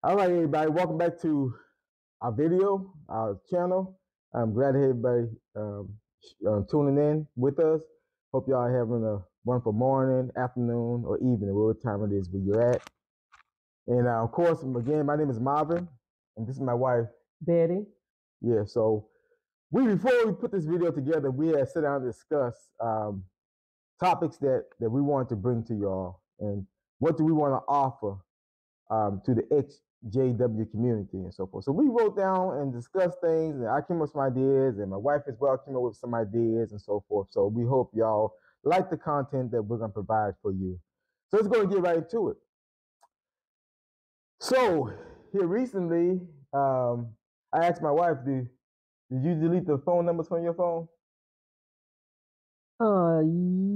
All right, everybody, welcome back to our video, our channel. I'm glad everybody tuning in with us. Hope y'all are having a wonderful morning, afternoon, or evening, whatever time it is where you're at. And of course, again, my name is Marvin, and this is my wife, Betty. Yeah, so before we put this video together, we had sit down and discuss topics that we wanted to bring to y'all, and what do we want to offer to the XJW community and so forth. So we wrote down and discussed things, and I came up with some ideas, and my wife as well came up with some ideas and so forth. So we hope y'all like the content that we're going to provide for you. So let's go and get right into it. So here recently, I asked my wife, did you delete the phone numbers from your phone?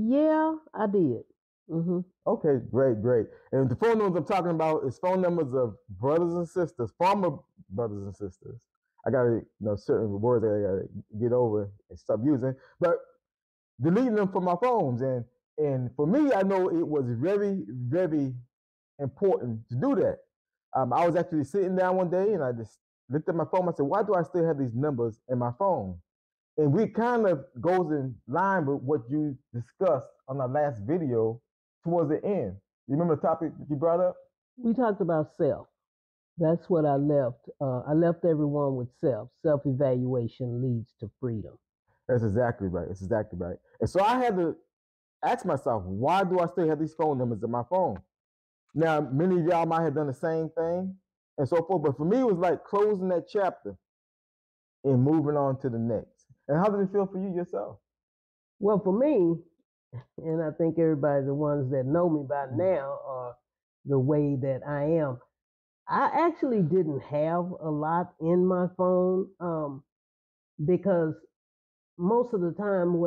Yeah, I did. Mm-hmm. Okay, great. And the phone numbers I'm talking about is phone numbers of brothers and sisters, former brothers and sisters. I gotta, certain words I gotta get over and stop using, but deleting them from my phones. And for me, I know it was very important to do that. I was actually sitting down one day and I just looked at my phone. I said, why do I still have these numbers in my phone? And we kind of goes in line with what you discussed on our last video towards the end. You remember the topic that you brought up? We talked about self. That's what I left. I left everyone with self. Self-evaluation leads to freedom. That's exactly right. That's exactly right. And so I had to ask myself, why do I still have these phone numbers in my phone? Now, many of y'all might have done the same thing and so forth, but for me, it was like closing that chapter and moving on to the next. And how did it feel for you yourself? Well, for me, and I think everybody, the ones that know me by now, are the way that I am. I actually didn't have a lot in my phone because most of the time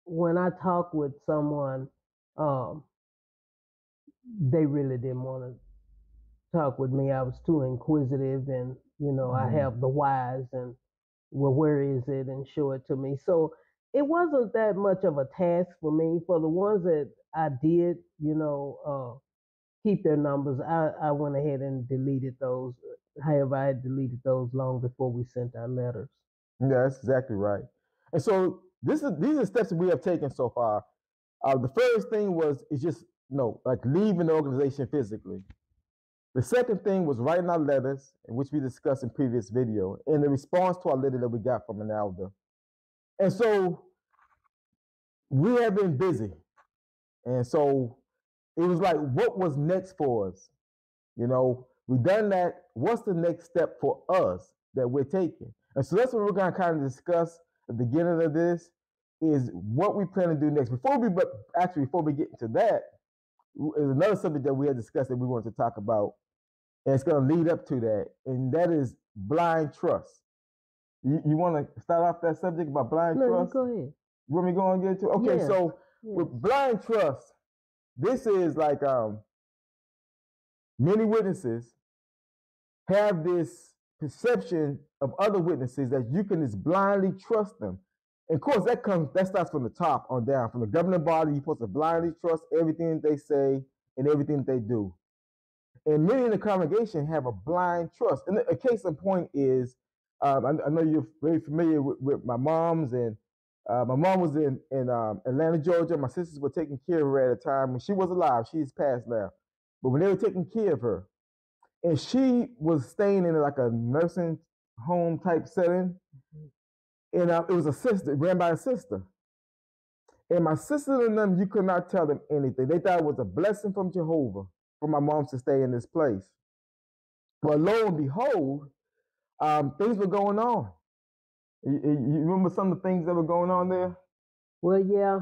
when I talk with someone, um, they really didn't want to talk with me. I was too inquisitive, and I have the whys and, well, where is it, and show it to me. So it wasn't that much of a task for me. For the ones that I did, keep their numbers, I went ahead and deleted those. However, I had deleted those long before we sent our letters. Yeah, that's exactly right. And so these are steps that we have taken so far. The first thing is just like leaving the organization physically. The second thing was writing our letters, in which we discussed in previous video, in the response to our letter that we got from an elder. And so we have been busy. And so it was like, what was next for us? We done that. What's the next step for us that we're taking? And so that's what we're going to kind of discuss at the beginning of this, is what we plan to do next. Before we get into that, is another subject that we had discussed that we wanted to talk about, and it's going to lead up to that, and that is blind trust. You want to start off that subject about blind trust? No, go ahead. You want me to go and get into it? Okay, yes. So with blind trust, this is like many witnesses have this perception of other witnesses that you can just blindly trust them. And of course, that starts from the top on down. From the governing body, you're supposed to blindly trust everything that they say and everything that they do. And many in the congregation have a blind trust. And a case in point is, I know you're very familiar with my mom's, and my mom was in Atlanta, Georgia. My sisters were taking care of her at a time when she was alive. She's passed now. But when they were taking care of her, and she was staying in like a nursing home type setting, and it was a sister, ran by a sister. And my sister and them, you could not tell them anything. They thought it was a blessing from Jehovah for my mom to stay in this place. But lo and behold, things were going on. You remember some of the things that were going on there? Well, yeah,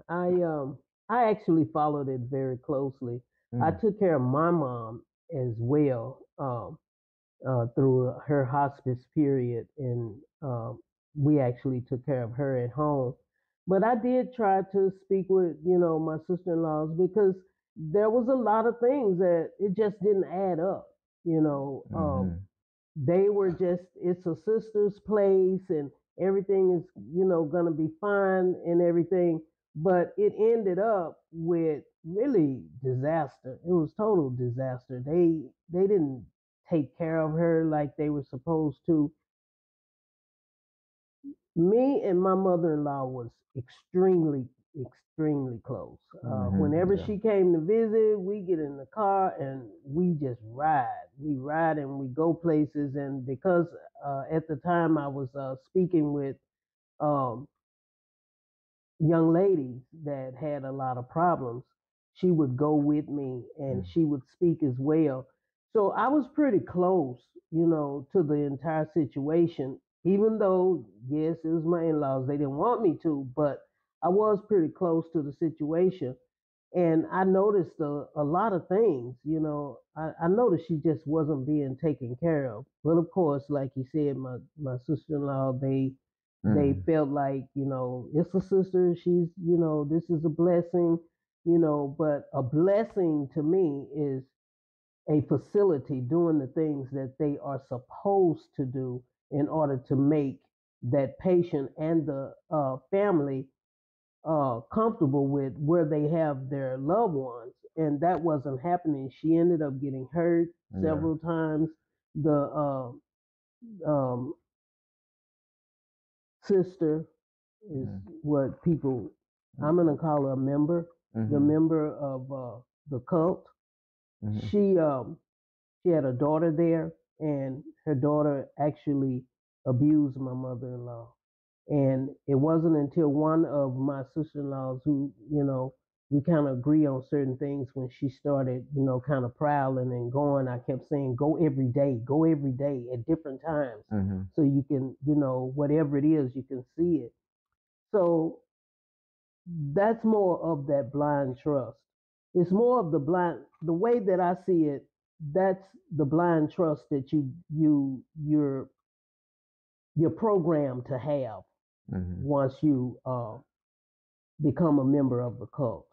I actually followed it very closely. I took care of my mom as well through her hospice period, and we actually took care of her at home. But I did try to speak with my sister-in-laws, because there was a lot of things that it just didn't add up. They were just, it's a sister's place and everything is gonna be fine and everything, but it ended up with really disaster. It was total disaster. They didn't take care of her like they were supposed to. Me and my mother-in-law was extremely close. Whenever Yeah. she came to visit, we get in the car and we just ride. We ride and we go places. And because at the time I was speaking with um, young ladies that had a lot of problems, she would go with me and she would speak as well. So I was pretty close, to the entire situation, even though, yes, it was my in laws. They didn't want me to, but I was pretty close to the situation. And I noticed a lot of things, I noticed she just wasn't being taken care of. But of course, like you said, my sister-in-law, they felt like, it's a sister. She's, this is a blessing, but a blessing to me is a facility doing the things that they are supposed to do in order to make that patient and the family comfortable with where they have their loved ones. And that wasn't happening. She ended up getting hurt several times. The um, sister is what people, I'm going to call her a member, the member of the cult. She had a daughter there, and her daughter actually abused my mother-in-law. And it wasn't until one of my sister-in-laws who, we kind of agree on certain things, when she started, kind of prowling and going, I kept saying, go every day at different times. So you can, whatever it is, you can see it. So that's more of that blind trust. It's more of the way that I see it, that's the blind trust that you're programmed to have once you become a member of the cult.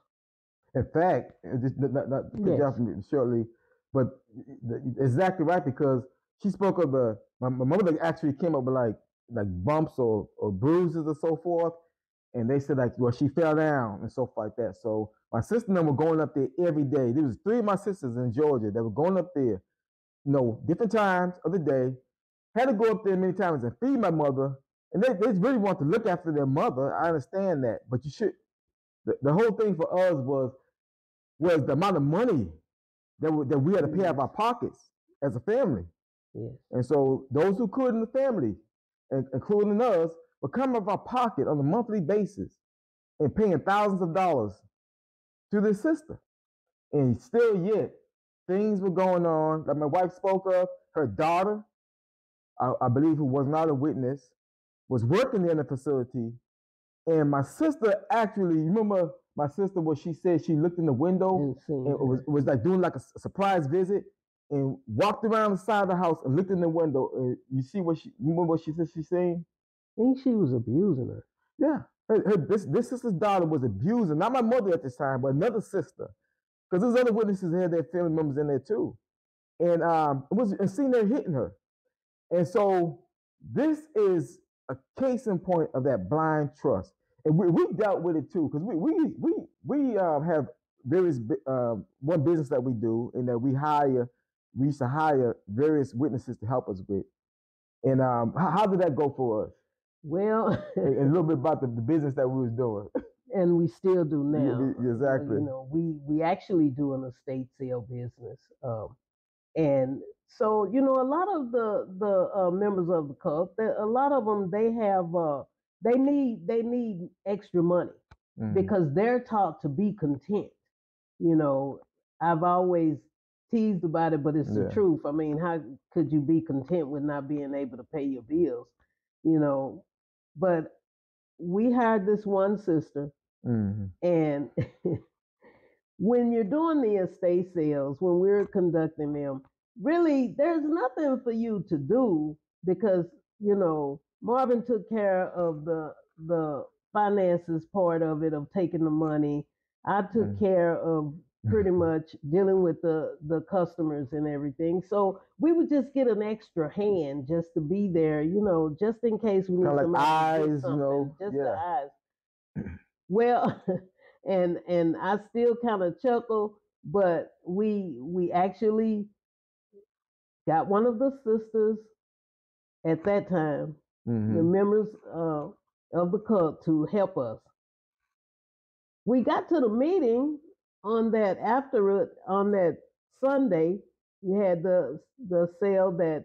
In fact, just not to jump shortly, but exactly right, because she spoke of my mother actually came up with like bumps or bruises or so forth, and they said like, well, she fell down and so forth like that. So my sister and them were going up there every day. There was 3 of my sisters in Georgia that were going up there, different times of the day. Had to go up there many times and feed my mother, and they really want to look after their mother. I understand that, but you should. The whole thing for us was the amount of money that we had to pay out of our pockets as a family. Yes. And so those who could in the family, including us, would come out of our pocket on a monthly basis and paying thousands of dollars to this sister. And still yet, things were going on, like my wife spoke of. Her daughter, I believe, who was not a witness, was working there in the facility. And my sister actually, remember my sister, what she said, she looked in the window and it was like doing like a surprise visit, and walked around the side of the house and looked in the window. And you see remember what she said she's saying? I think she was abusing her. Yeah. This sister's daughter was abusing, not my mother at this time, but another sister. Because there's other witnesses that had their family members in there too. And seen her hitting her. And so this is a case in point of that blind trust. And we dealt with it too, because we have various one business that we do, and that we used to hire various witnesses to help us with. And how did that go for us? Well, and a little bit about the business that we was doing. And we still do now. Exactly. We actually do an estate sale business. And so, a lot of the members of the cult, a lot of them, they need extra money because they're taught to be content. I've always teased about it, but it's the truth. I mean, how could you be content with not being able to pay your bills? But we hired this one sister, and when you're doing the estate sales, when we're conducting them, really, there's nothing for you to do because, Marvin took care of the finances part of it, of taking the money. I took care of pretty much dealing with the customers and everything. So we would just get an extra hand just to be there, just in case we need somebody like eyes, just the eyes. Well, and I still kind of chuckle, but we actually got one of the sisters at that time, the members of the cult, to help us. We got to the meeting on that on that Sunday. You had the sale that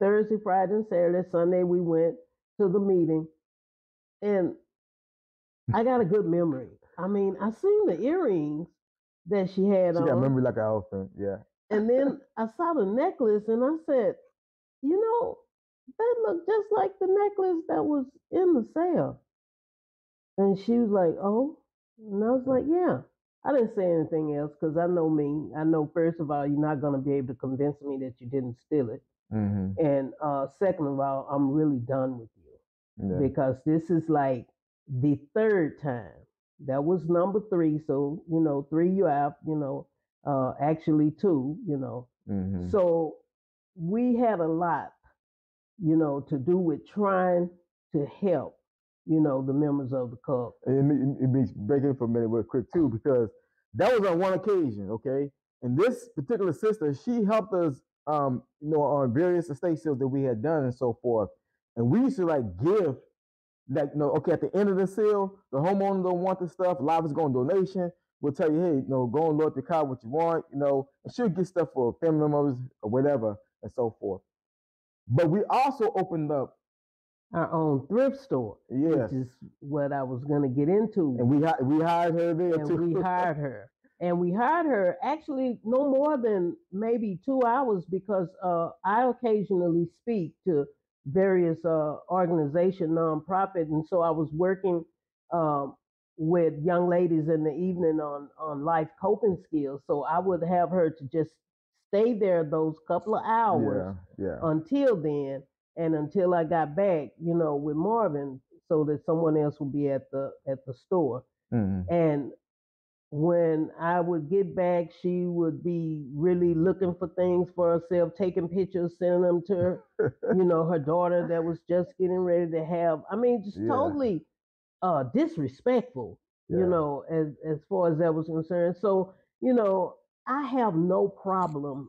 Thursday, Friday, and Saturday. Sunday we went to the meeting, and I got a good memory. I mean, I seen the earrings that she had on. She got memory like an elephant, yeah. And then I saw the necklace, and I said, you know, that looked just like the necklace that was in the sale. And she was like, oh. And I was like, yeah. I didn't say anything else because I know me. I know, first of all, you're not going to be able to convince me that you didn't steal it. And second of all, I'm really done with you because this is like the third time. That was number 3. So, 3 you out, actually 2, So we had a lot, to do with trying to help, the members of the cult. It means breaking for a minute real quick too, because that was on one occasion, okay? And this particular sister, she helped us, on various estate sales that we had done and so forth. And we used to like give, like, okay, at the end of the sale, the homeowner don't want the stuff, a lot of us go on donation. We'll tell you, hey, go and load the car what you want, and she'll get stuff for family members or whatever and so forth. But we also opened up our own thrift store, which is what I was going to get into. And we hired her there too. And we hired her actually no more than maybe 2 hours because I occasionally speak to various organizations, nonprofit, and so I was working with young ladies in the evening on life coping skills. So I would have her to just stay there those couple of hours until then. And until I got back, with Marvin, so that someone else would be at the store. And when I would get back, she would be really looking for things for herself, taking pictures, sending them to her, her daughter that was just getting ready to have. I mean, just totally disrespectful, as far as that was concerned. So, I have no problem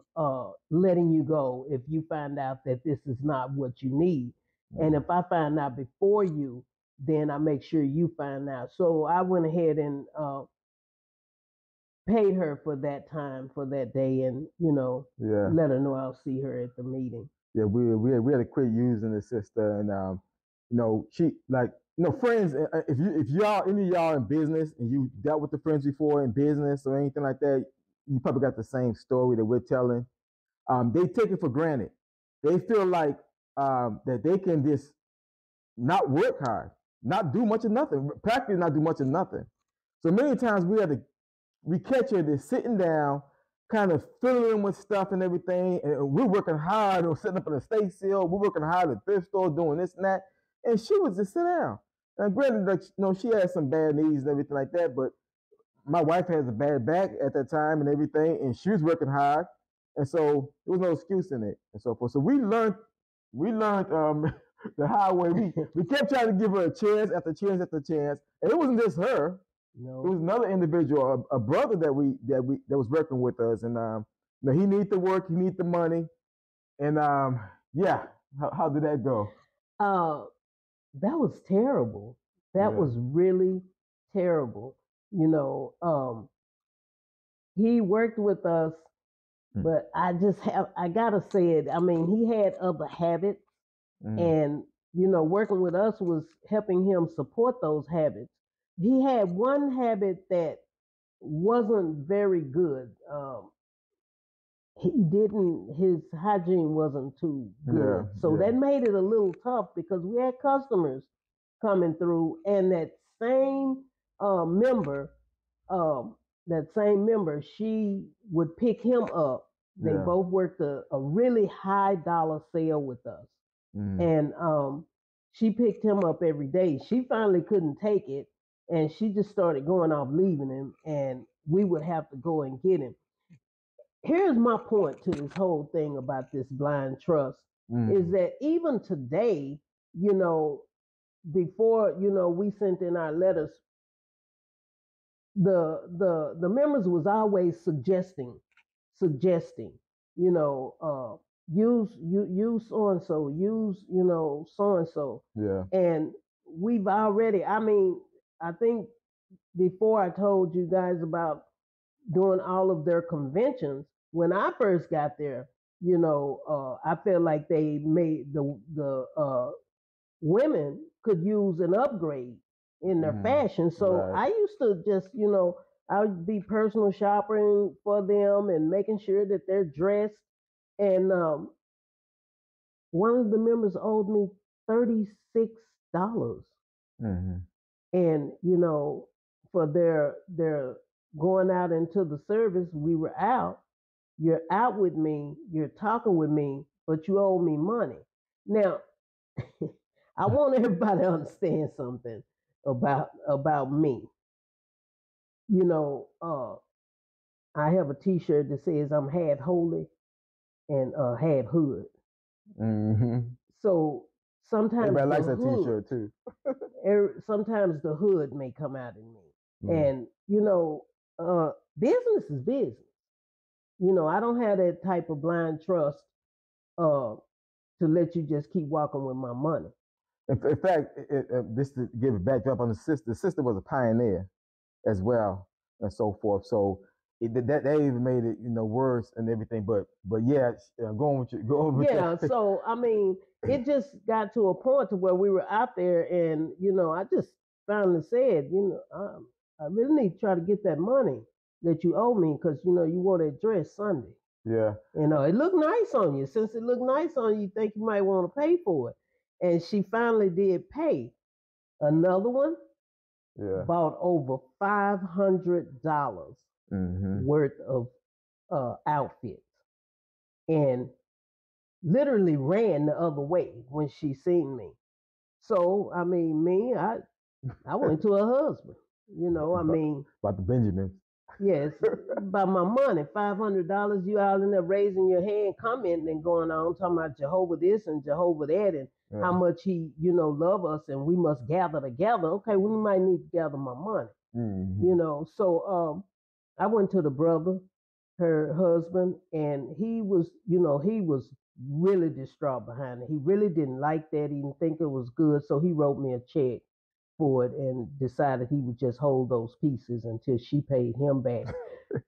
letting you go if you find out that this is not what you need. And if I find out before you, then I make sure you find out. So I went ahead and paid her for that time, for that day, and, let her know I'll see her at the meeting. Yeah, we had to quit using the sister, and she friends. If y'all, any of y'all in business and you dealt with the friends before in business or anything like that, you probably got the same story that we're telling. They take it for granted. They feel like that they can just not work hard, not do much of nothing, practically not do much of nothing. So many times we catch her just sitting down, kind of filling with stuff and everything, and we're working hard on setting up an estate sale. We're working hard at the thrift store, doing this and that, and she would just sit down. And granted, she had some bad knees and everything like that, but my wife has a bad back at that time and everything, and she was working hard, and so there was no excuse in it and so forth. So we learned the hard way. We kept trying to give her a chance after chance after chance, and it wasn't just her. No. It was another individual, a brother that was working with us, and he needed the work, he needed the money, and how did that go? That was terrible. That was really terrible. He worked with us, but I gotta say it. I mean, he had other habits, and working with us was helping him support those habits. He had one habit that wasn't very good. His hygiene wasn't too good. So that made it a little tough because we had customers coming through, and that same member, she would pick him up. They both worked a really high dollar sale with us. And she picked him up every day. She finally couldn't take it, and she just started going off, leaving him, and we would have to go and get him. Here's my point to this whole thing about this blind trust, is that even today, before, we sent in our letters, the members was always suggesting use so and so, use so and so, Yeah. and we've already. I mean, I think before I told you guys about doing all of their conventions. When I first got there, I felt like they made the women could use an upgrade in their fashion. So Right. I used to just, I would be personal shopping for them and making sure that they're dressed. And one of the members owed me $36. Mm-hmm. And for their going out into the service, we were out. You're out with me, you're talking with me, but you owe me money. Now, I want everybody to understand something about me. You know, I have a T-shirt that says I'm half holy and half hood. Mm-hmm. So sometimes everybody likes the that hood, T-shirt too. sometimes the hood may come out in me, Mm. and business is business. I don't have that type of blind trust to let you just keep walking with my money. In fact, this to give a backdrop on the sister was a pioneer as well, and so forth. So that even made it, worse and everything. But yeah, going with you, going with Yeah. that. So I mean, it just got to a point to where we were out there, and I just finally said, I really need to try to get that money that you owe me because you wore that dress Sunday. Yeah. It looked nice on you. Since it looked nice on you, you think you might want to pay for it. And she finally did pay. Another one bought over $500 worth of outfits and literally ran the other way when she seen me. So I mean, I went to her husband. I mean, about the Benjamins. Yes, by my money, $500. You all in there raising your hand, commenting and going on, talking about Jehovah this and Jehovah that, and how much he, love us, and we must gather together. Okay, we might need to gather my money. Mm-hmm. So I went to the brother, her husband, and he was really distraught behind it. He really didn't like that. He didn't think it was good, so he wrote me a check for it and decided he would just hold those pieces until she paid him back.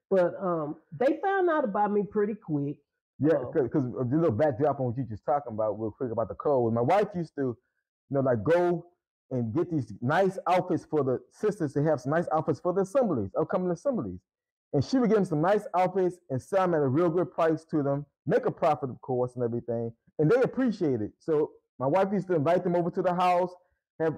But they found out about me pretty quick. Yeah, because a little backdrop on what you just talking about real quick about the clothes. My wife used to, like go and get these nice outfits for the sisters to have some nice outfits for the assemblies, upcoming assemblies. And she would give them some nice outfits and sell them at a real good price to them, make a profit, of course, and everything. And they appreciate it. So my wife used to invite them over to the house, have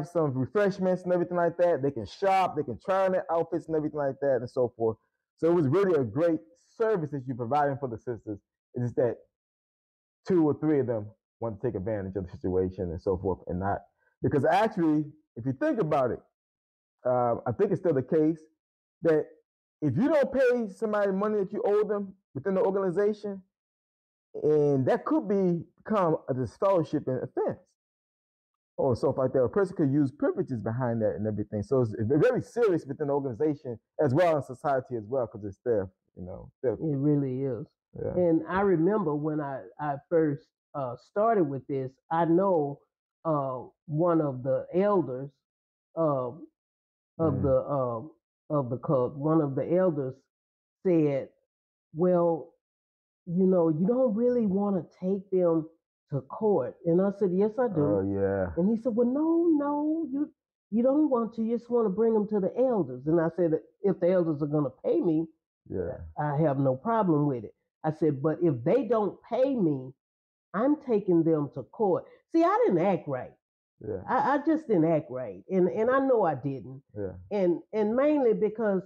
some refreshments and everything like that. They can shop, they can try on their outfits and everything like that and so forth. So it was really a great service that you're providing for the sisters. It's just that 2 or 3 of them want to take advantage of the situation and so forth, and not because actually, if you think about it, I think it's still the case that if you don't pay somebody money that you owe them within the organization, and that could become a disfellowship and offense. Or so like that, a person could use privileges behind that and everything. So it's very serious within the organization as well as society as well, because it's theft, theft. It really is. Yeah. And I remember when I first started with this, I know one of the elders of the cult, one of the elders said, "Well, you don't really want to take them to court." And I said, "Yes, I do." Oh yeah. And he said, "Well, no, you don't want to. You just want to bring them to the elders." And I said, "If the elders are going to pay me, I have no problem with it." I said, "But if they don't pay me, I'm taking them to court." See, I didn't act right. Yeah. I just didn't act right, and I know I didn't. Yeah. And mainly because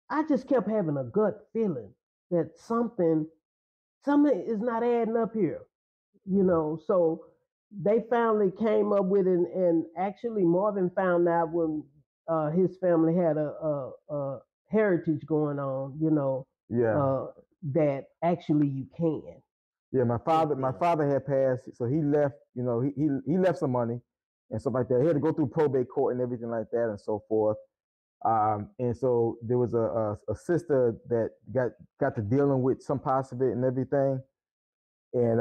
I just kept having a gut feeling that something is not adding up here. So they finally came up with it, and actually Marvin found out when his family had a heritage going on. That actually you can. Yeah, my father had passed, so he left. He left some money and stuff like that. He had to go through probate court and everything like that and so forth. And so there was a sister that got to dealing with some parts of it and everything. And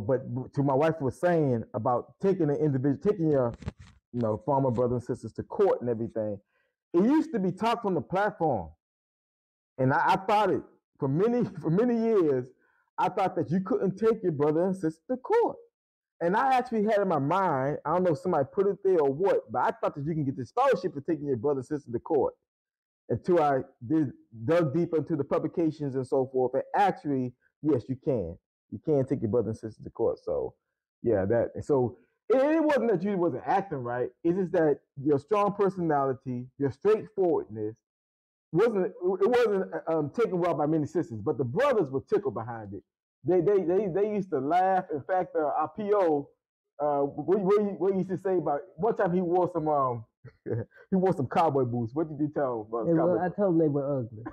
but to my wife was saying about taking taking your farmer brothers and sisters to court and everything. It used to be talked on the platform, and I thought it for many years. I thought that you couldn't take your brother and sister to court. And I actually had in my mind, I don't know if somebody put it there or what, but I thought that you can get the scholarship for taking your brother and sister to court. Until I dug deep into the publications and so forth, and actually, yes, you can. You can take your brother and sister to court. So, yeah, it wasn't that you wasn't acting right. It's just that your strong personality, your straightforwardness, wasn't taken well by many sisters, but the brothers were tickled behind it. They used to laugh. In fact, our PO, what he used to say about one time he wore some he wore some cowboy boots. What did you tell him? I told him they were ugly.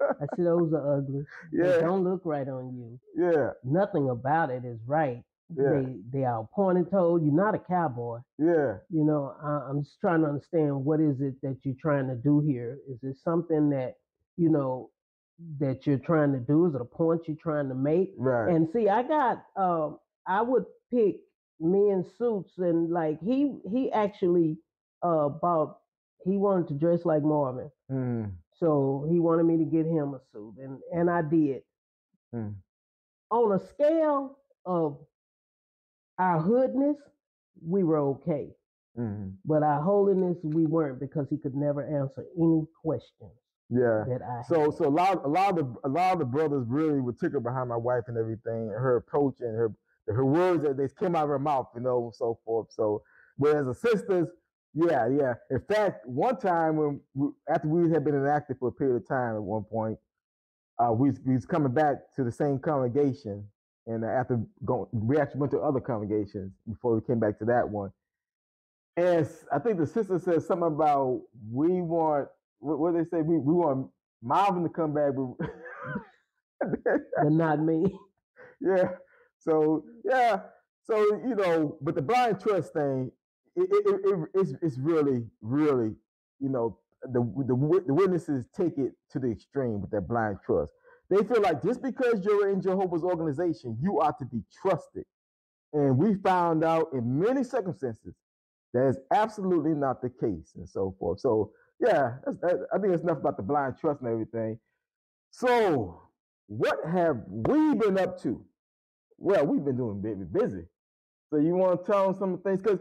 I said those are ugly. Yeah. They don't look right on you. Yeah. Nothing about it is right. Yeah. They are pointed toed. You're not a cowboy. Yeah. You know, I'm just trying to understand what is it that you're trying to do here. Is it something that, you know, that you're trying to do? Is it a point you're trying to make? Right. And see, I would pick men's suits, and like he actually he wanted to dress like Marvin. Mm. So he wanted me to get him a suit, and I did. Mm. On a scale of our hoodness, we were okay. Mm-hmm. But our holiness, we weren't, because he could never answer any questions. Yeah. That I so a lot of the brothers really were tickled behind my wife and everything, and her approach and her words that they came out of her mouth, so forth. So whereas the sisters, yeah. In fact, one time after we had been inactive for a period of time, at one point, we was coming back to the same congregation, and after we actually went to other congregations before we came back to that one. And I think the sister said something about we want, what did they say? We want Marvin to come back, but not me. Yeah. So but the blind trust thing, it's really, the witnesses take it to the extreme with that blind trust. They feel like just because you're in Jehovah's organization, you ought to be trusted. And we found out in many circumstances that is absolutely not the case, and so forth. So yeah, I think it's enough about the blind trust and everything. So what have we been up to? Well, we've been doing busy. So you want to tell them some things? Because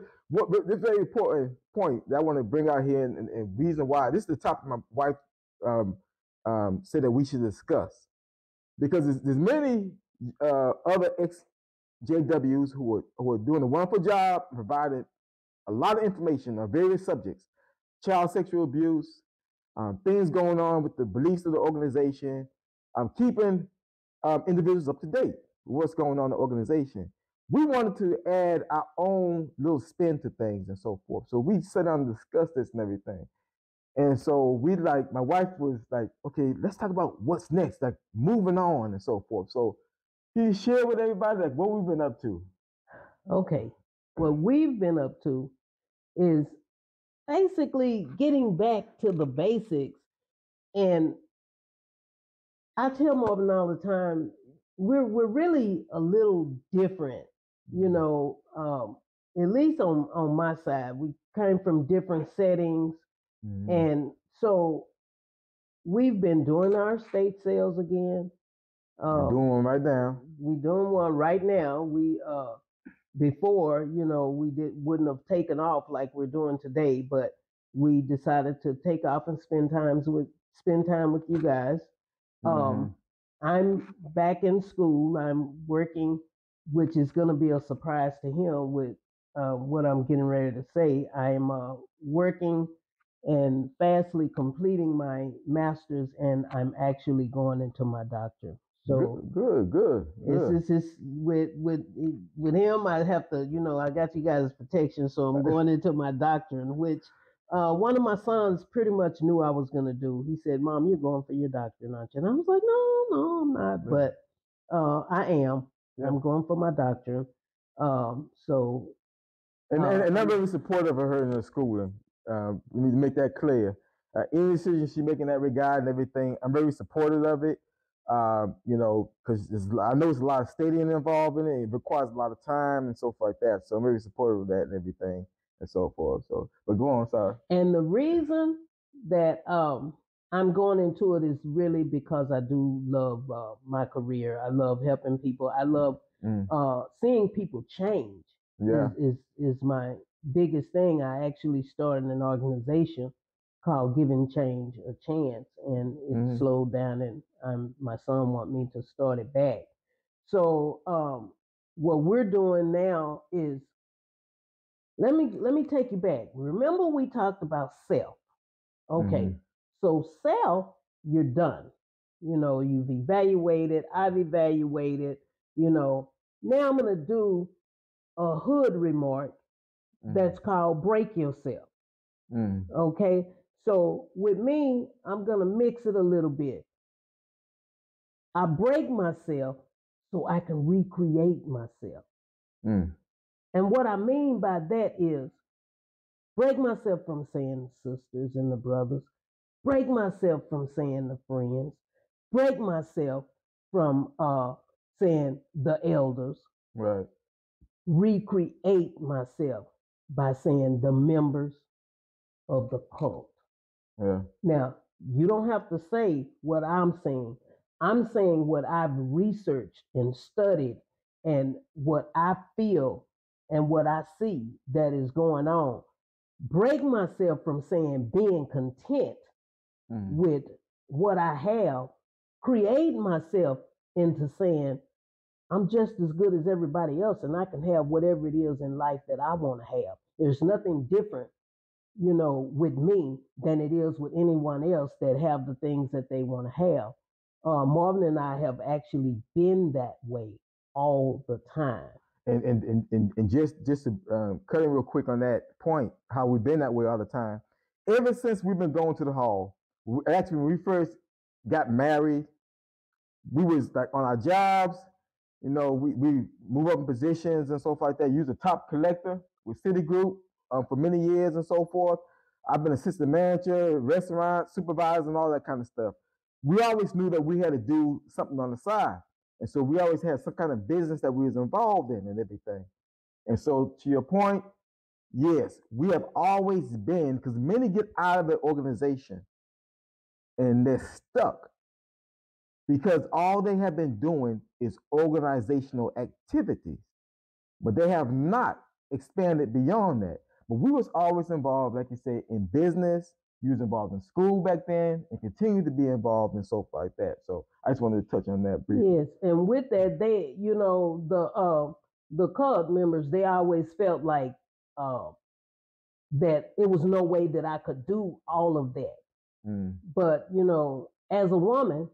this very important point that I want to bring out here, and reason why this is the topic my wife said that we should discuss, because there's many other ex-JWs who are doing a wonderful job, providing a lot of information on various subjects: child sexual abuse, things going on with the beliefs of the organization, keeping individuals up to date with what's going on in the organization. We wanted to add our own little spin to things and so forth. So we sat down and discussed this and everything. And so my wife was like, okay, let's talk about what's next, like moving on and so forth. So can you share with everybody like what we've been up to? Okay. What we've been up to is basically getting back to the basics. And I tell Marvin all the time, we're really a little different, at least on my side. We came from different settings. Mm-hmm. And so we've been doing our state sales again. We're doing one right now. We're doing one right now. We before, we wouldn't have taken off like we're doing today, but we decided to take off and spend time with you guys. Mm-hmm. I'm back in school. I'm working, which is going to be a surprise to him with what I'm getting ready to say. I'm working and fastly completing my master's, and I'm actually going into my doctorate. So good. It's with him. I have to, I got you guys' protection, so I'm going into my doctorate, which one of my sons pretty much knew I was going to do. He said, "Mom, you're going for your doctorate, aren't you?" And I was like, "No, I'm not." Yeah. But I am. Yeah. I'm going for my doctorate. So. And I'm very supportive of her in her schooling. We need to make that clear. Any decision she make in that regard and everything, I'm very supportive of it. You know, because I know there's a lot of studying involved in it. It requires a lot of time and so forth like that. So I'm very supportive of that and everything and so forth. So, but go on, sorry. And the reason that I'm going into it is really because I do love my career. I love helping people. I love seeing people change. Yeah, is my biggest thing. I actually started an organization called Giving Change a Chance, and it slowed down, and my son want me to start it back. So what we're doing now is, let me take you back. Remember we talked about self. Okay, so self, you're done. You know, you've evaluated, I've evaluated, you know. Now I'm gonna do a hood remark that's called break yourself. Okay, so with me, I'm gonna mix it a little bit. I break myself so I can recreate myself. And what I mean by that is break myself from saying the sisters and the brothers, break myself from saying the friends, break myself from saying the elders, right. Recreate myself by saying the members of the cult. Yeah. Now, you don't have to say what I'm saying. I'm saying what I've researched and studied and what I feel and what I see that is going on. Break myself from saying being content with what I have, create myself into saying I'm just as good as everybody else and I can have whatever it is in life that I want to have. There's nothing different, you know, with me than it is with anyone else that have the things that they want to have. Marvin and I have actually been that way all the time. And just to cut in real quick on that point, how we've been that way all the time. Ever since we've been going to the hall, actually when we first got married, we was like on our jobs, you know, we move up in positions and so forth like that. You was a top collector with Citigroup for many years and so forth. I've been assistant manager, restaurant supervisor, and all that kind of stuff. We always knew that we had to do something on the side. And so we always had some kind of business that we was involved in and everything. And so to your point, yes, we have always been, because many get out of the organization and they're stuck because all they have been doing is organizational activities, but they have not expanded beyond that. But we was always involved, like you said, in business. You was involved in school back then and continue to be involved in so forth like that. So I just wanted to touch on that briefly. Yes, and with that, they, you know, the cult members, they always felt like that it was no way that I could do all of that. But you know, as a woman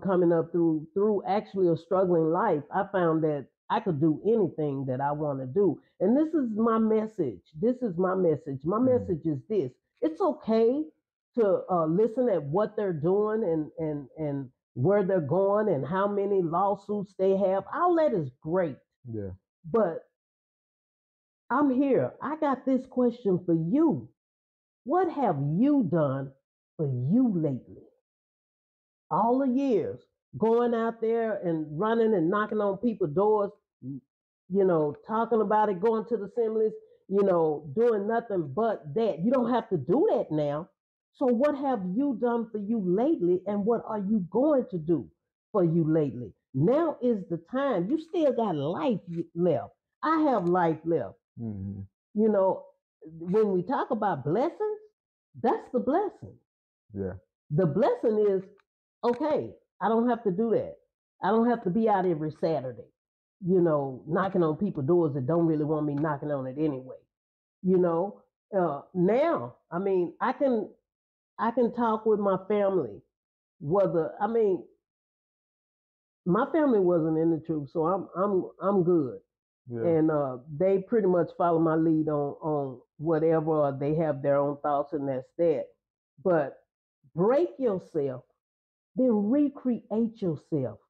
coming up through actually a struggling life, I found that I could do anything that I want to do. And this is my message. This is my message. My message is this. It's okay to listen at what they're doing and where they're going and how many lawsuits they have. All that is great. Yeah. But I'm here. I got this question for you. What have you done for you lately? All the years going out there and running and knocking on people's doors, you know, talking about it, going to the assemblies, you know, doing nothing but that. You don't have to do that now. So what have you done for you lately, and what are you going to do for you lately? Now is the time. You still got life left. I have life left. You know, when we talk about blessings, that's the blessing. Yeah. The blessing is, okay, I don't have to do that. I don't have to be out every Saturday, you know, knocking on people's doors that don't really want me knocking on it anyway. You know, now, I mean, I can talk with my family. My family wasn't in the truth, so I'm good. Yeah. And they pretty much follow my lead on whatever, or they have their own thoughts, and that's that. But break yourself, then recreate yourself.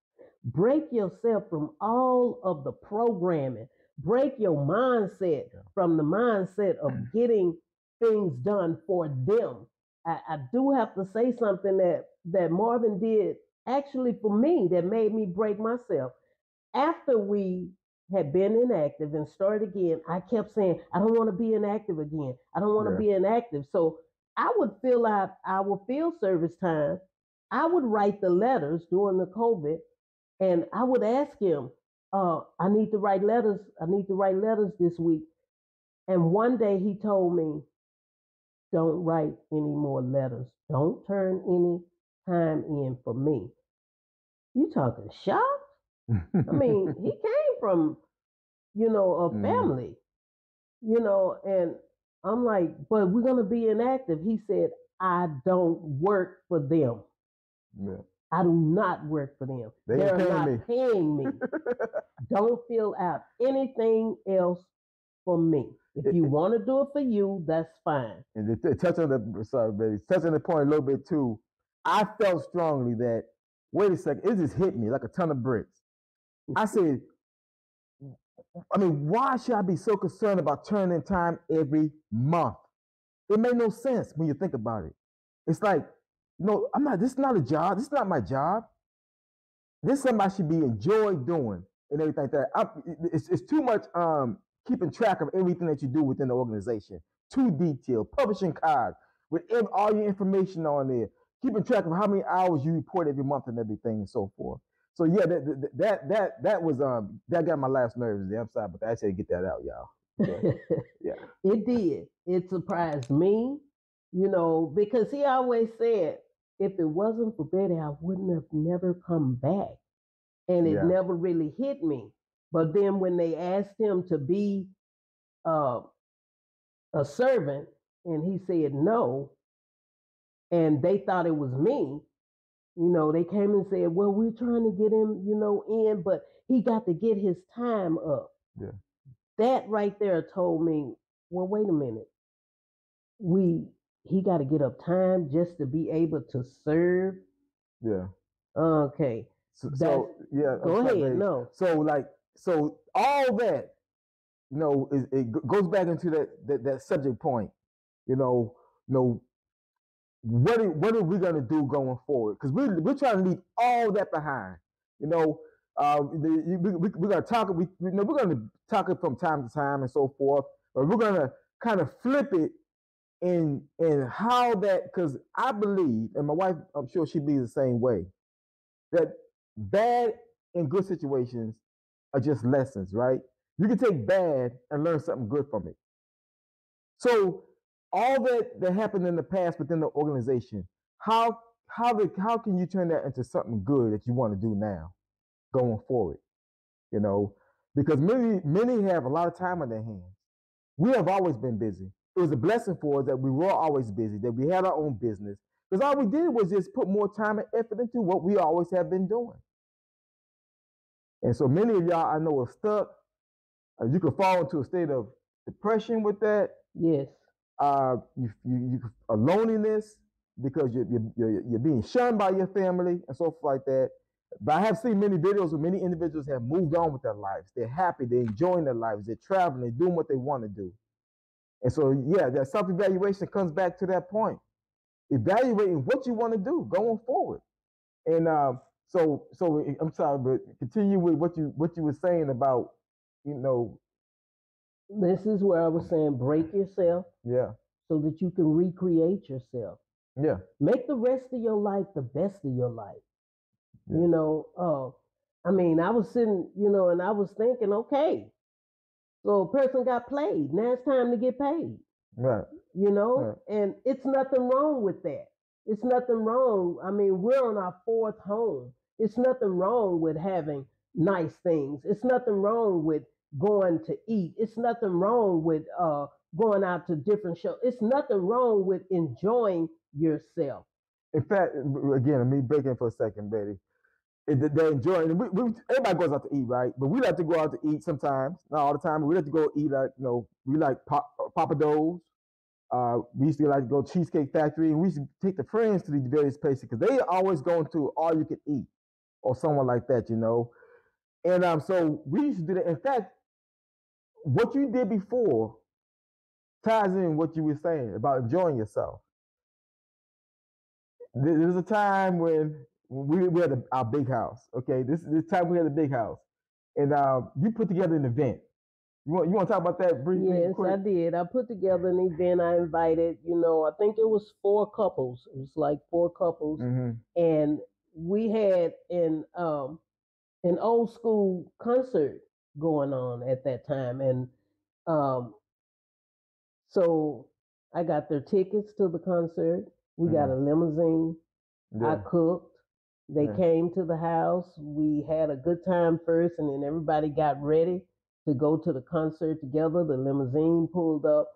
Break yourself from all of the programming. Break your mindset from the mindset of getting things done for them. I do have to say something that Marvin did actually for me that made me break myself. After we had been inactive and started again, I kept saying, I don't want to be inactive again. I don't want to be inactive. So I would fill out our field service time. I would write the letters during the COVID, and I would ask him, I need to write letters. I need to write letters this week. And one day he told me, don't write any more letters. Don't turn any time in for me. You talking shock? I mean, he came from, a family, and I'm like, but we're going to be inactive. He said, I don't work for them. Yeah. I do not work for them. They're not paying me. Don't fill out anything else for me. If you want to do it for you, that's fine. And touching the point a little bit too, I felt strongly that, wait a second, it just hit me like a ton of bricks. I said, I mean, why should I be so concerned about turning in time every month? It made no sense when you think about it. It's like, no, this is not a job. This is not my job. This is something I should be enjoyed doing and everything like that. It's too much keeping track of everything that you do within the organization. Too detailed. Publishing cards with all your information on there. Keeping track of how many hours you report every month and everything and so forth. So yeah, that was that got my last nerves there. I'm sorry, but I had to get that out, y'all. Okay. Yeah. It did. It surprised me, because he always said, if it wasn't for Betty, I wouldn't have never come back. And it never really hit me. But then when they asked him to be a servant, and he said no, and they thought it was me, they came and said, well, we're trying to get him, in, but he got to get his time up. Yeah. That right there told me, well, wait a minute. He got to get up time just to be able to serve. Yeah. Okay. So yeah. Go ahead. No. So all that, it goes back into that subject point. What are we gonna do going forward? Because we're trying to leave all that behind. We're gonna talk. We're gonna talk it from time to time and so forth. But we're gonna kind of flip it in how that, because I believe, and my wife, I'm sure she believes the same way, that bad and good situations are just lessons, right? You can take bad and learn something good from it. So all that happened in the past within the organization, how can you turn that into something good that you want to do now, going forward? Because many have a lot of time on their hands. We have always been busy. It was a blessing for us that we were always busy, that we had our own business, because all we did was just put more time and effort into what we always have been doing. And so many of y'all I know are stuck. You could fall into a state of depression with that. Yes. You a loneliness because you're being shunned by your family and so forth like that. But I have seen many videos where many individuals have moved on with their lives. They're happy. They're enjoying their lives. They're traveling. They're doing what they want to do. And so, yeah, that self-evaluation comes back to that point. Evaluating what you want to do going forward. And so I'm sorry, but continue with what you were saying about, This is where I was saying break yourself. Yeah. So that you can recreate yourself. Yeah. Make the rest of your life the best of your life. Yeah. I was sitting, and I was thinking, okay, so a person got played. Now it's time to get paid. Right. Right. And it's nothing wrong with that. It's nothing wrong. I mean, we're on our fourth home. It's nothing wrong with having nice things. It's nothing wrong with going to eat. It's nothing wrong with going out to different shows. It's nothing wrong with enjoying yourself. In fact, again, me breaking for a second, Betty. They enjoy it. Everybody goes out to eat, right? But we like to go out to eat sometimes, not all the time. We like to go eat we like Papa Do's. We used to like to go to Cheesecake Factory, and we used to take the friends to these various places because they always going to all you can eat or someone like that, And so we used to do that. In fact, what you did before ties in what you were saying about enjoying yourself. There was a time when we had our big house. Okay, this time we had a big house, and you put together an event. You want to talk about that briefly? Yes, quick? I did. I put together an event. I invited, I think it was 4 couples. It was like 4 couples, and we had an old school concert going on at that time, and so I got their tickets to the concert. We got a limousine. Yeah. I cooked. They came to the house. We had a good time first, and then everybody got ready to go to the concert together. The limousine pulled up.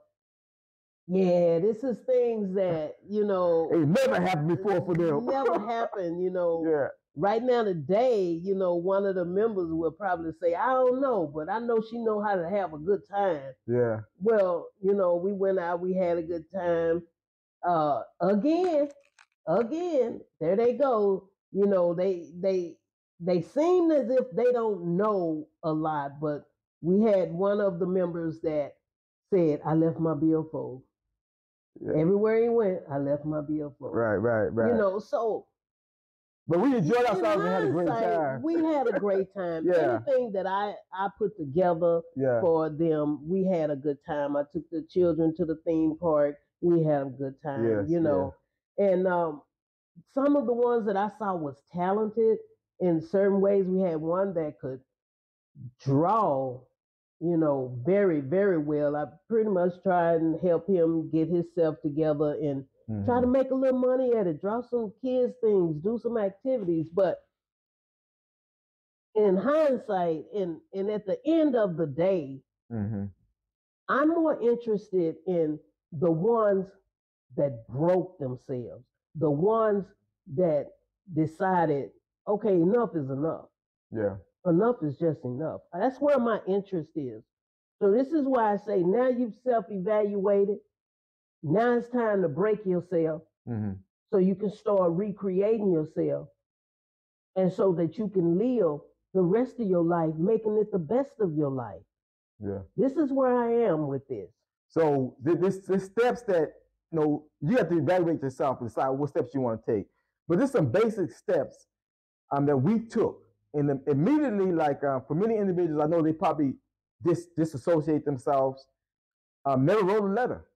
Yeah, this is things that, it never happened before for them. Never happened, Yeah. Right now today, one of the members will probably say, I don't know, but I know she know how to have a good time. Yeah. Well, we went out, we had a good time. Again, there they go. They seem as if they don't know a lot, but we had one of the members that said, I left my billfold. Yeah. Everywhere he went, I left my billfold. Right. So. But we enjoyed ourselves and had a great time. We had a great time. Yeah. Anything that I put together for them, we had a good time. I took the children to the theme park. We had a good time, And some of the ones that I saw was talented in certain ways. We had one that could draw, very, very well. I pretty much tried and help him get himself together and try to make a little money at it, draw some kids things, do some activities. But in hindsight, and at the end of the day, I'm more interested in the ones that broke themselves, the ones that decided, okay, enough is enough. Yeah. Enough is just enough. That's where my interest is. So this is why I say, now you've self-evaluated. Now it's time to break yourself so you can start recreating yourself, and so that you can live the rest of your life, making it the best of your life. Yeah. This is where I am with this. So this steps that, you have to evaluate yourself and decide what steps you want to take. But there's some basic steps that we took. And immediately, like for many individuals, I know they probably disassociate themselves, never wrote a letter.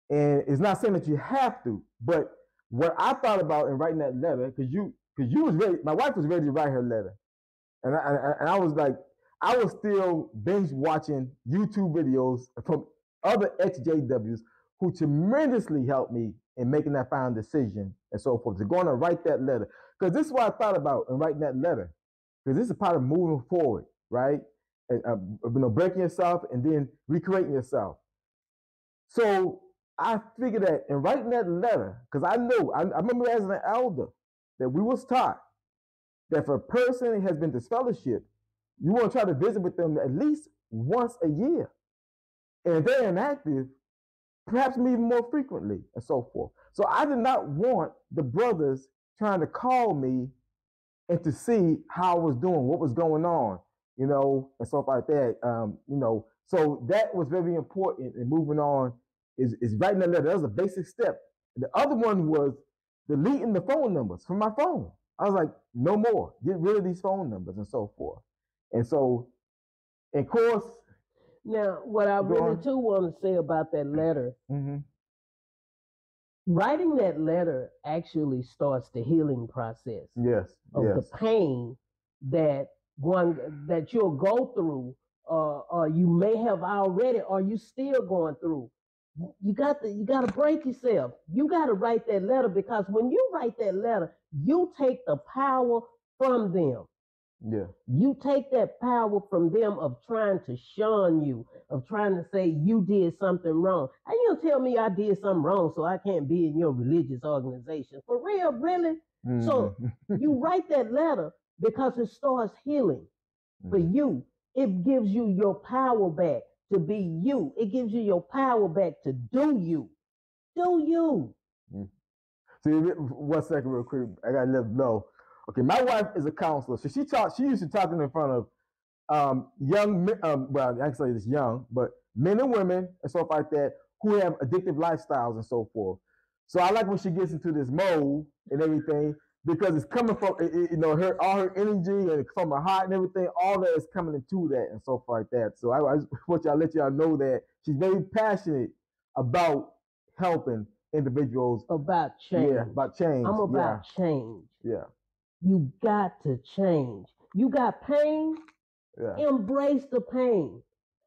And it's not saying that you have to, but what I thought about in writing that letter, because you was ready, my wife was ready to write her letter. And I was like, I was still binge watching YouTube videos from other ex-JWs who tremendously helped me in making that final decision and so forth, to go on and write that letter. Because this is what I thought about in writing that letter. Because this is part of moving forward, right? And, breaking yourself and then recreating yourself. So I figured that in writing that letter, because I remember as an elder that we was taught that if a person has been disfellowshipped, you want to try to visit with them at least once a year. And if they're inactive, perhaps even more frequently and so forth. So I did not want the brothers trying to call me and to see how I was doing, what was going on, and stuff like that. So that was very important in moving on. Is writing that letter. That was a basic step. The other one was deleting the phone numbers from my phone. I was like, no more. Get rid of these phone numbers and so forth. And so, of course. Now, what I really too want to say about that letter, writing that letter actually starts the healing process. Yes. Of the pain that you'll go through, or you may have already, or you still going through. You got to break yourself. You got to write that letter, because when you write that letter, you take the power from them. Yeah. You take that power from them of trying to shun you, of trying to say you did something wrong. How you gonna tell me I did something wrong so I can't be in your religious organization? For real, really? So you write that letter because it starts healing for you. It gives you your power back to be you. It gives you your power back to do you. Do you. See, 1 second real quick. I got to let them know. Okay, my wife is a counselor. So she used to talk in front of young men, well, actually it's young, but men and women and stuff like that who have addictive lifestyles and so forth. So I like when she gets into this mode and everything because it's coming from her all her energy and from her heart and everything. All that is coming into that and so forth like that. So I just want y'all let y'all know that she's very passionate about helping individuals about change. Yeah, about change. I'm about change. Yeah. You got to change. You got pain. Yeah. Embrace the pain.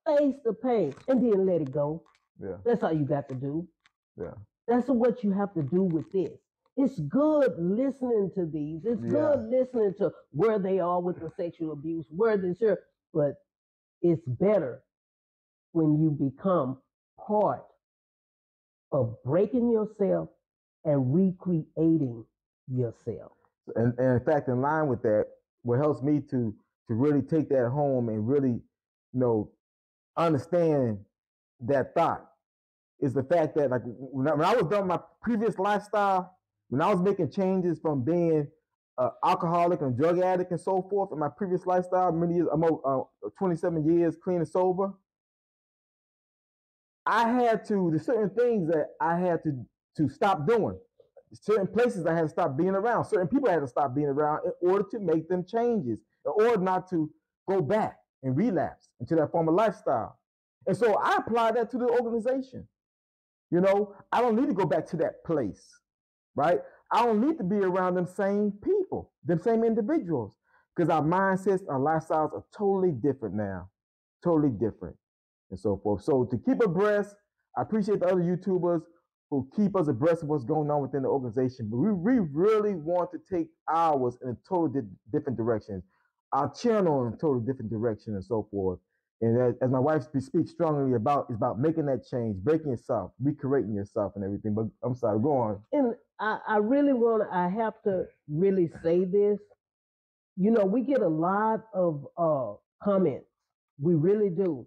Face the pain, and then let it go. Yeah. That's all you got to do. Yeah. That's what you have to do with this. It's good listening to these. It's good listening to where they are with the sexual abuse, where this here, but it's better when you become part of breaking yourself and recreating yourself. And in fact, in line with that, what helps me to really take that home and really, understand that thought is the fact that, like, when I was done my previous lifestyle, when I was making changes from being an alcoholic and drug addict and so forth in my previous lifestyle, many years, 27 years clean and sober, there's certain things that I had to stop doing. Certain places I had to stop being around. Certain people I had to stop being around in order to make them changes, in order not to go back and relapse into that former lifestyle. And so I applied that to the organization. I don't need to go back to that place, right? I don't need to be around them same people, them same individuals, because our mindsets, our lifestyles are totally different now, totally different, and so forth. So to keep abreast, I appreciate the other YouTubers who keep us abreast of what's going on within the organization, but we really want to take ours in a totally different direction, our channel in a totally different direction, and so forth. And as my wife speaks strongly about, is about making that change, breaking yourself, recreating yourself and everything. But I'm sorry, go on. And I have to really say this. We get a lot of comments. We really do.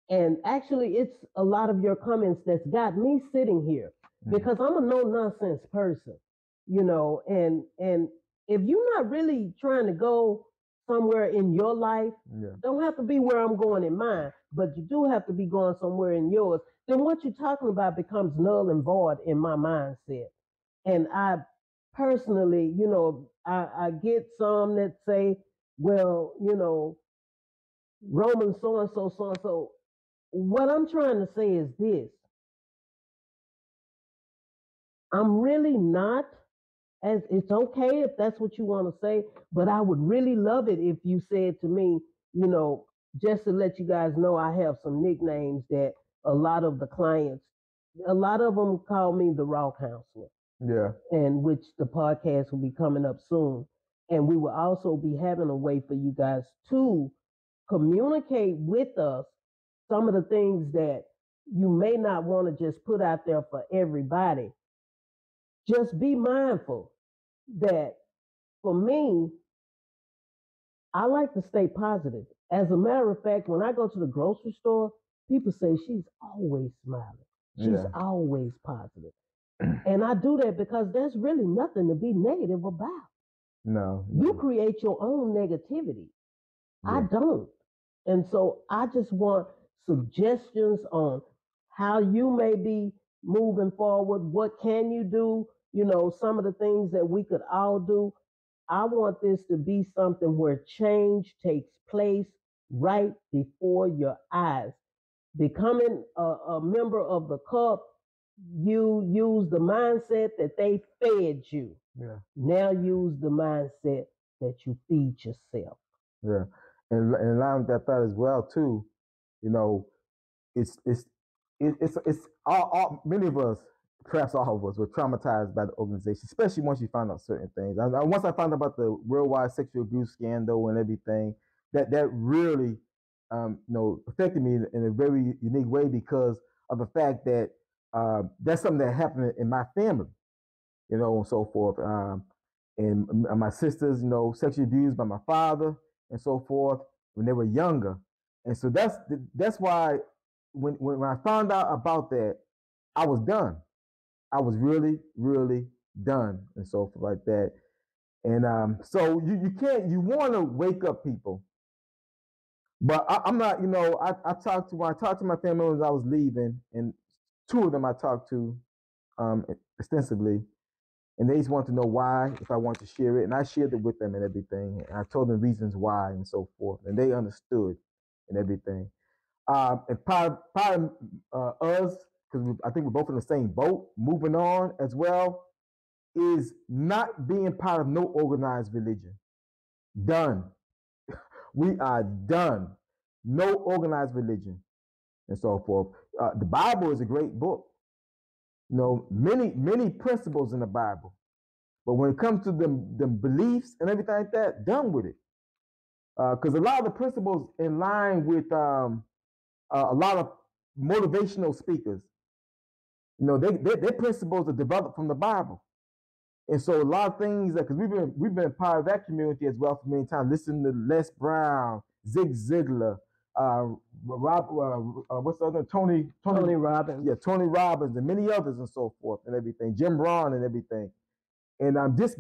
And actually, it's a lot of your comments that's got me sitting here because I'm a no-nonsense person, and if you're not really trying to go somewhere in your life, don't have to be where I'm going in mine, but you do have to be going somewhere in yours, then what you're talking about becomes null and void in my mindset. And I personally, I get some that say, well, Roman so-and-so. What I'm trying to say is this. I'm really not, as it's okay if that's what you want to say, but I would really love it if you said to me, just to let you guys know, I have some nicknames that a lot of the clients, a lot of them call me the Raw Counselor. Yeah. And which the podcast will be coming up soon. And we will also be having a way for you guys to communicate with us some of the things that you may not want to just put out there for everybody. Just be mindful that for me, I like to stay positive. As a matter of fact, when I go to the grocery store, people say she's always smiling. She's always positive. And I do that because there's really nothing to be negative about. No. You create your own negativity. I don't. And so I just want suggestions on how you may be moving forward. What can you do? Some of the things that we could all do. I want this to be something where change takes place right before your eyes. Becoming a member of the Cup, you use the mindset that they fed you. Yeah. Now use the mindset that you feed yourself. Yeah. And in line with that thought as well, too, it's all many of us, perhaps all of us, were traumatized by the organization, especially once you find out certain things. Once I found out about the worldwide sexual abuse scandal and everything, that really, affected me in a very unique way because of the fact that that's something that happened in my family, and so forth. And my sisters, sexually abused by my father and so forth when they were younger. And so that's why when I found out about that, I was done. I was really, really done and so forth like that. And so you want to wake up people. But I'm not, when I talked to my family as I was leaving, and two of them I talked to extensively, and they just want to know why, if I want to share it, and I shared it with them and everything. And I told them reasons why and so forth, and they understood and everything. And part of us, because I think we're both in the same boat, moving on as well, is not being part of no organized religion. Done. We are done. No organized religion and so forth. The Bible is a great book. You know, many principles in the Bible. But when it comes to them beliefs and everything like that, done with it. Because a lot of the principles in line with a lot of motivational speakers, you know, their principles are developed from the Bible. And so a lot of things, because we've been part of that community as well for many times, listening to Les Brown, Zig Ziglar, what's the other, Tony Robbins. Yeah, Tony Robbins and many others and so forth and everything, Jim Rohn and everything. And just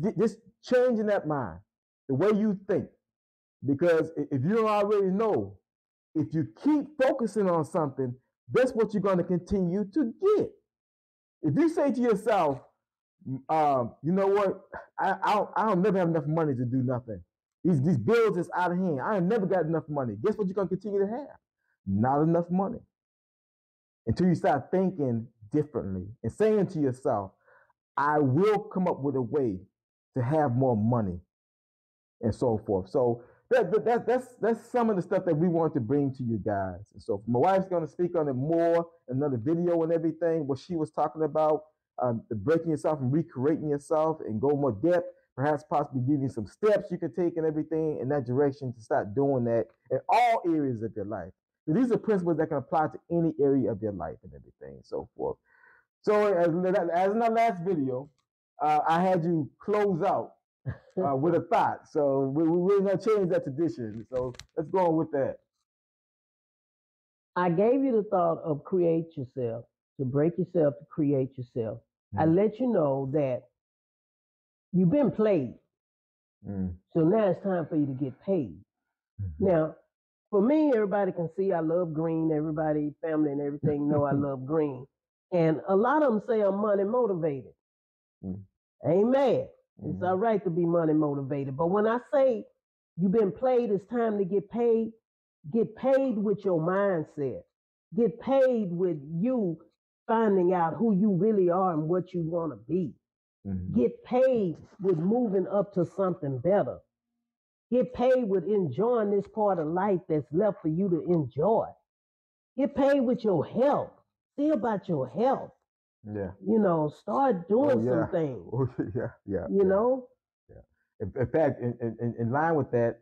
changing that mind, the way you think. Because if you don't already know, if you keep focusing on something, that's what you're going to continue to get. If you say to yourself, you know what, I'll never have enough money to do nothing. These bills is out of hand. I ain't never got enough money. Guess what you're going to continue to have? Not enough money. Until you start thinking differently and saying to yourself, I will come up with a way to have more money and so forth. So that's some of the stuff that we want to bring to you guys. And so my wife's going to speak on it more, another video and everything, what she was talking about, breaking yourself and recreating yourself and go more depth, perhaps possibly give you some steps you can take and everything in that direction to start doing that in all areas of your life. So these are principles that can apply to any area of your life and everything and so forth. So as in our last video, I had you close out with a thought. So we're going to change that tradition. So let's go on with that. I gave you the thought of create yourself, to break yourself, to create yourself. I let you know that you've been played. So now it's time for you to get paid. Now, for me, everybody can see I love green. Everybody, family and everything know I love green. And a lot of them say I'm money motivated. I ain't mad. It's all right to be money motivated. But when I say you've been played, it's time to get paid with your mindset. Get paid with you finding out who you really are and what you want to be. Get paid with moving up to something better. Get paid with enjoying this part of life that's left for you to enjoy. Get paid with your health. See about your health. Yeah. You know, start doing some things. Yeah. You know? Yeah. In fact, in line with that,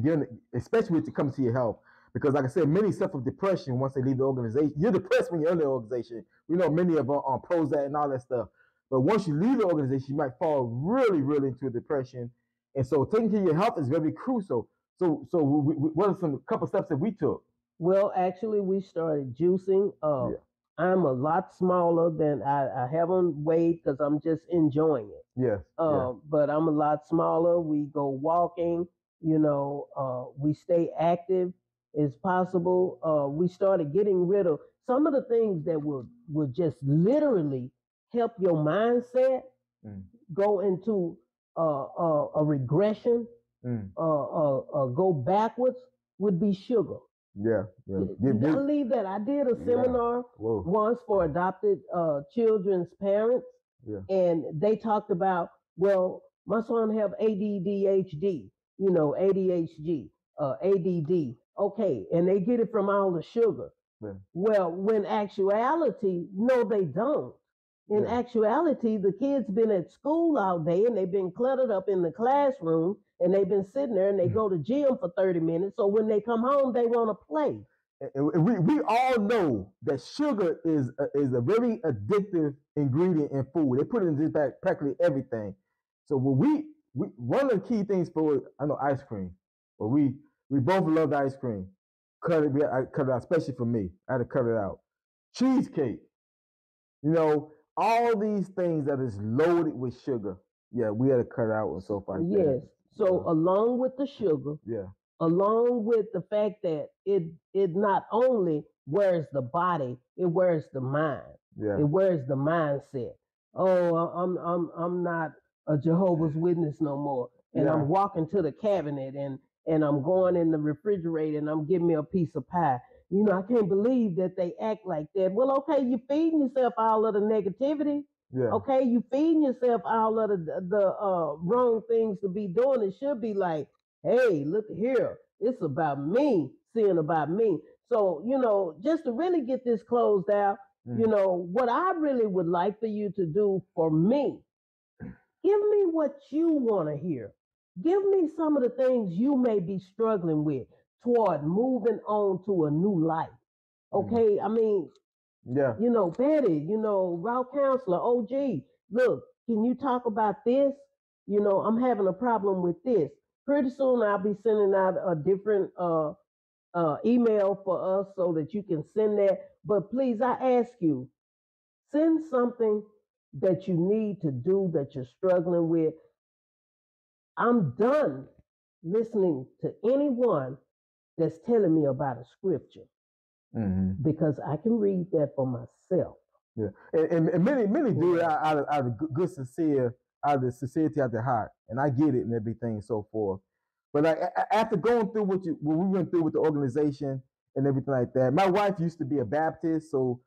given, especially when it comes to your health, because like I said, many suffer depression once they leave the organization. You're depressed when you're in the organization. We know many of them on Prozac and all that stuff. But once you leave the organization, you might fall really, really into a depression. And so taking care of your health is very crucial. So what are a couple steps that we took? Well, actually, we started juicing. I'm a lot smaller than I haven't weighed because I'm just enjoying it. Yes. But I'm a lot smaller. We go walking. You know, we stay active as possible. We started getting rid of some of the things that will just literally help your mindset go into a regression, go backwards, would be sugar. Yeah. You gotta leave that. I did a seminar once for adopted children's parents, and they talked about, well, my son have ADHD, you know, ADHD, ADD. Okay, and they get it from all the sugar. Well, when actuality, no, they don't. In actuality, the kids been at school all day and they've been cluttered up in the classroom and they've been sitting there and they go to gym for 30 minutes. So when they come home, they want to play. And we all know that sugar is a very addictive ingredient in food. They put it in practically everything. So when we one of the key things for, I know, ice cream. But we both love ice cream. I cut it out, especially for me. I had to cut it out. Cheesecake. You know, all these things that is loaded with sugar. Yeah, we had to cut out and so forth. Yes. So along with the sugar, along with the fact that it not only wears the body, it wears the mind. Yeah. It wears the mindset. Oh, I'm not a Jehovah's Witness no more. And Yeah. I'm walking to the cabinet and I'm going in the refrigerator and I'm getting me a piece of pie. You know, I can't believe that they act like that. Well, okay, you're feeding yourself all of the negativity. Yeah. Okay, you feeding yourself all of the wrong things to be doing. It should be like, hey, look here, it's about me, seeing about me. So, you know, just to really get this closed out, you know, what I really would like for you to do for me, give me what you want to hear. Give me some of the things you may be struggling with toward moving on to a new life. Okay, I mean, Yeah. you know, Betty, you know, Route Counselor, OG, look, can you talk about this? You know, I'm having a problem with this. Pretty soon I'll be sending out a different email for us so that you can send that. But please, I ask you, send something that you need to do that you're struggling with. I'm done listening to anyone that's telling me about a scripture because I can read that for myself. Yeah, and many do it out of good sincere, out of the sincerity of their heart, and I get it and everything and so forth. But like after going through what we went through with the organization and everything like that, my wife used to be a Baptist, so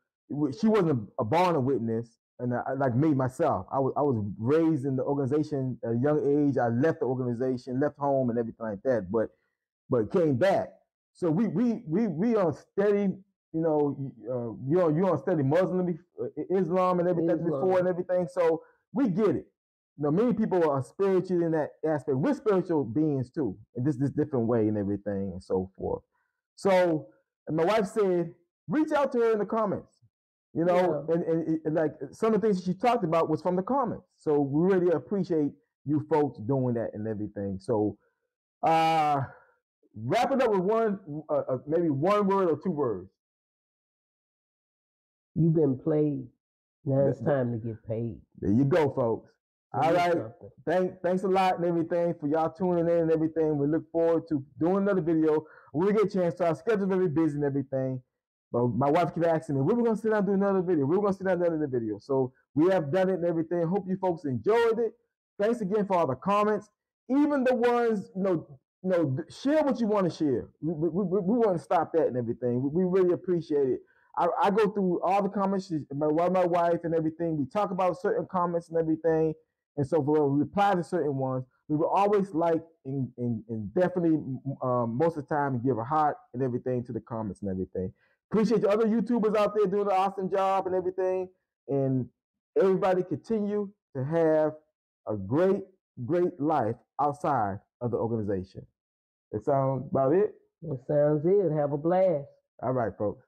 she wasn't a born witness, and like me myself, I was raised in the organization at a young age. I left the organization, left home, and everything like that, but came back. So we are steady. You know, you're on steady Muslim, Islam, and everything before and everything. So we get it. You know, many people are spiritual in that aspect. We're spiritual beings too, in this different way and everything and so forth. So, and my wife said, reach out to her in the comments. You know, and like some of the things she talked about was from the comments. So we really appreciate you folks doing that and everything. So, wrap it up with maybe one word or two words. You've been played. Now it's time to get paid. There you go, folks. All right. Thanks a lot and everything for y'all tuning in and everything. We look forward to doing another video. We'll get a chance to. Our schedule's very busy and everything. But my wife kept asking me, when we're going to sit down and do another video? We're going to sit down and do another video. So we have done it and everything. Hope you folks enjoyed it. Thanks again for all the comments. Even the ones, share what you want to share. We want to stop that and everything. We really appreciate it. I go through all the comments, my wife and everything. We talk about certain comments and everything. And so we reply to certain ones. We will always like and definitely most of the time give a heart and everything to the comments and everything. Appreciate the other YouTubers out there doing an awesome job and everything. And everybody continue to have a great, great life outside of the organization. That sounds about it? It sounds it. Have a blast. All right, folks.